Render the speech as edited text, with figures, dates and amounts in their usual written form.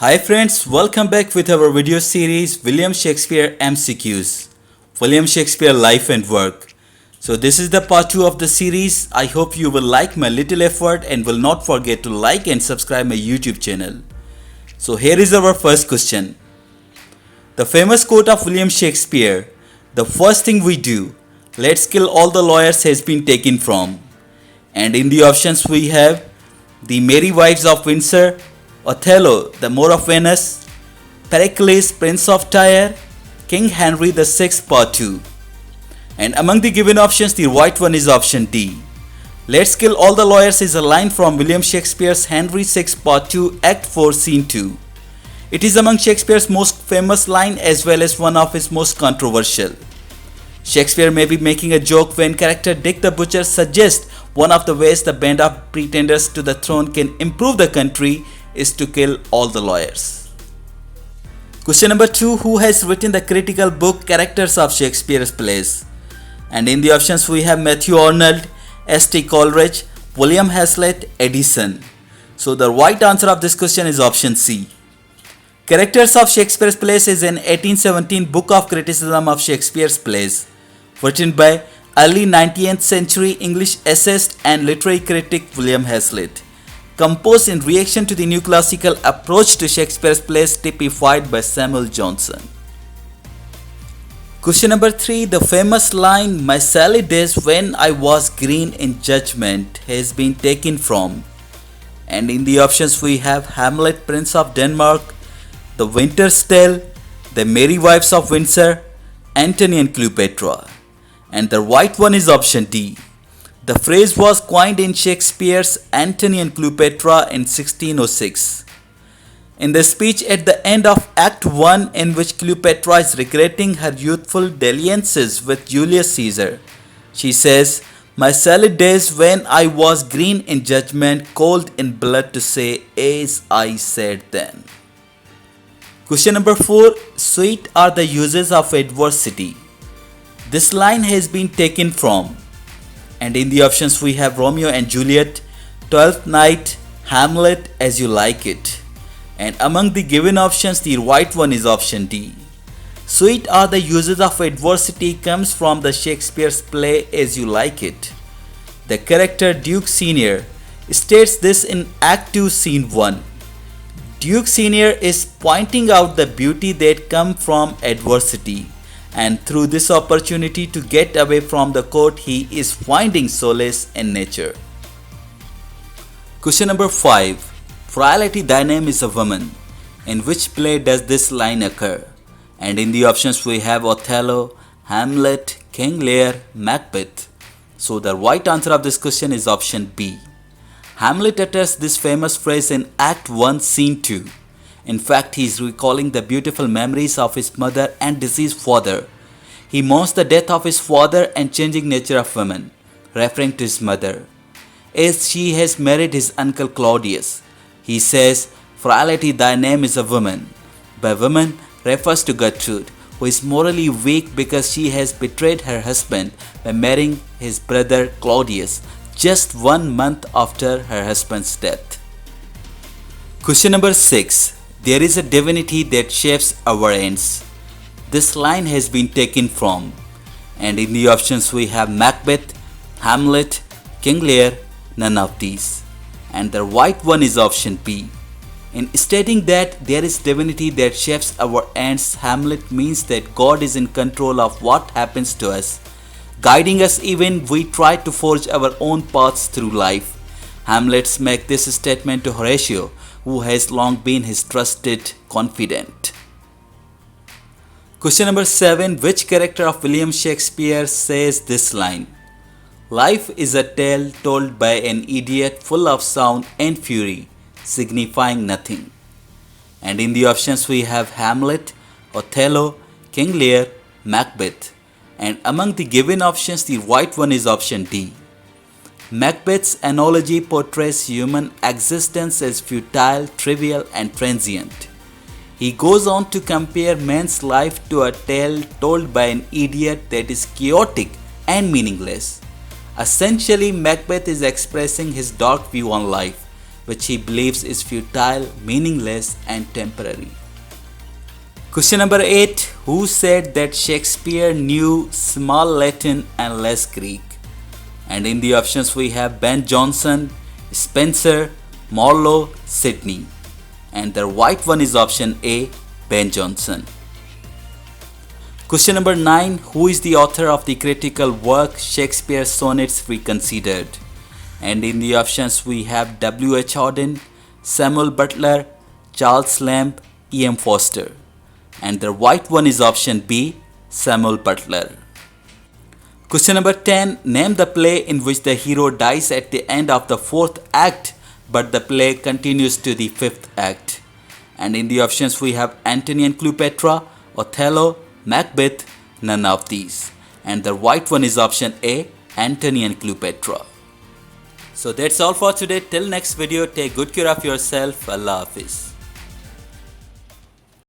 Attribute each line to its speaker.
Speaker 1: Hi friends, welcome back with our video series William Shakespeare MCQs, William Shakespeare Life and Work. So this is the part 2 of the series. I hope you will like my little effort and will not forget to like and subscribe my YouTube channel. So here is our first question. The famous quote of William Shakespeare, "The first thing we do, let's kill all the lawyers," has been taken from. And in the options we have The Merry Wives of Windsor, Othello, The Moor of Venice, Pericles, Prince of Tyre, King Henry VI, Part 2. And among the given options, the right one is option D. "Let's kill all the lawyers" is a line from William Shakespeare's Henry VI, Part 2, Act 4, Scene 2. It is among Shakespeare's most famous line as well as one of his most controversial. Shakespeare may be making a joke when character Dick the Butcher suggests one of the ways the band of pretenders to the throne can improve the country is to kill all the lawyers. Question number 2. Who has written the critical book Characters of Shakespeare's Plays? And in the options we have Matthew Arnold, S.T. Coleridge, William Hazlitt, Edison. So the right answer of this question is option C. Characters of Shakespeare's Plays is an 1817 book of criticism of Shakespeare's plays, written by early 19th century English essayist and literary critic William Hazlitt, composed in reaction to the new classical approach to Shakespeare's plays typified by Samuel Johnson. Question number 3. The famous line, "My Sally days when I was green in judgment," has been taken from. And in the options we have Hamlet, Prince of Denmark, The Winter's Tale, The Merry Wives of Windsor, Antony and Cleopatra. And the right one is option D. The phrase was coined in Shakespeare's Antony and Cleopatra in 1606. In the speech at the end of Act 1, in which Cleopatra is regretting her youthful dalliances with Julius Caesar, she says, "My salad days when I was green in judgment, cold in blood to say as I said then." Question number 4. Sweet are the uses of adversity. This line has been taken from. And in the options we have Romeo and Juliet, Twelfth Night, Hamlet, As You Like It. And among the given options, the right one is option D. Sweet are the uses of adversity comes from the Shakespeare's play As You Like It. The character Duke Senior states this in Act 2, Scene 1. Duke Senior is pointing out the beauty that comes from adversity, and through this opportunity to get away from the court, he is finding solace in nature. Question number 5. Frailty thy name is a woman. In which play does this line occur? And in the options we have Othello, Hamlet, King Lear, Macbeth. So the right answer of this question is option B. Hamlet utters this famous phrase in Act 1, Scene 2. In fact, he is recalling the beautiful memories of his mother and deceased father. He mourns the death of his father and changing nature of women, referring to his mother, as she has married his uncle Claudius. He says, "Frailty thy name is a woman." By woman refers to Gertrude, who is morally weak because she has betrayed her husband by marrying his brother Claudius just 1 month after her husband's death. Question number 6. There is a divinity that shapes our ends. This line has been taken from. And in the options we have Macbeth, Hamlet, King Lear, none of these. And the right one is option B. In stating that there is divinity that shapes our ends, Hamlet means that God is in control of what happens to us, guiding us even we try to forge our own paths through life. Hamlet makes this statement to Horatio, who has long been his trusted confidant. Question number 7. Which character of William Shakespeare says this line? "Life is a tale told by an idiot, full of sound and fury, signifying nothing." And in the options we have Hamlet, Othello, King Lear, Macbeth. And among the given options, the right one is option D. Macbeth's analogy portrays human existence as futile, trivial, and transient. He goes on to compare man's life to a tale told by an idiot that is chaotic and meaningless. Essentially, Macbeth is expressing his dark view on life, which he believes is futile, meaningless, and temporary. Question number 8. Who said that Shakespeare knew small Latin and less Greek? And in the options we have Ben Jonson, Spencer, Marlowe, Sidney. And the right one is option A, Ben Jonson. Question number 9. Who is the author of the critical work Shakespeare's Sonnets Reconsidered? And in the options we have W.H. Auden, Samuel Butler, Charles Lamb, E.M. Forster. And the right one is option B, Samuel Butler. Question number 10. Name the play in which the hero dies at the end of the 4th act, but the play continues to the 5th act. And in the options we have Antony and Cleopatra, Othello, Macbeth, none of these. And the right one is option A, Antony and Cleopatra. So that's all for today. Till next video, take good care of yourself. Allah Hafiz.